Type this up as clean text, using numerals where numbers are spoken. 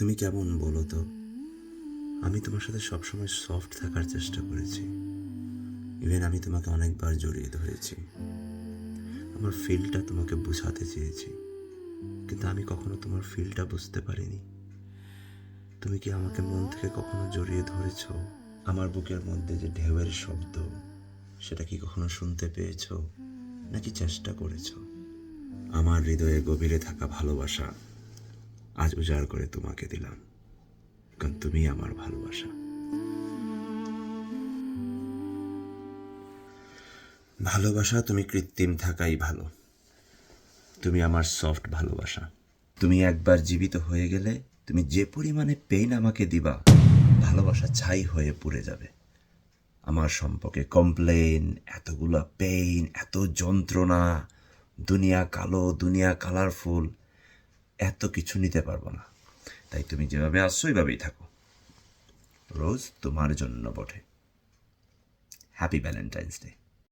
তুমি কেমন বলো তো? আমি তোমার সাথে সবসময় সফট থাকার চেষ্টা করেছি। ইভেন আমি তোমাকে অনেকবার জড়িয়ে ধরেছি। আমার ফিলটা তোমাকে বুঝাতে চেয়েছি, কিন্তু আমি কখনো তোমার ফিলটা বুঝতে পারিনি। তুমি কি আমাকে মন থেকে কখনো জড়িয়ে ধরেছ? আমার বুকের মধ্যে যে ঢেউয়ের শব্দ, সেটা কি কখনো শুনতে পেয়েছ, নাকি চেষ্টা করেছ? আমার হৃদয়ে গভীরে থাকা ভালোবাসা আজ উজাড় করে তোমাকে দিলাম, কারণ তুমি আমার ভালোবাসা। ভালোবাসা তুমি কৃত্রিম থাকাই ভালো। তুমি আমার সফট ভালোবাসা। তুমি একবার জীবিত হয়ে গেলে তুমি যে পরিমাণে পেইন আমাকে দিবা, ভালোবাসা ছাই হয়ে পুড়ে যাবে। আমার সম্পর্কে কমপ্লেন, এতগুলা পেইন, এত যন্ত্রণা, দুনিয়া কালো, দুনিয়া কালারফুল, এত কিছু নিতে পারবো না। তাই তুমি যেভাবে আসছো ওইভাবেই থাকো। রোজ তোমার জন্য বটে। Happy Valentine's day.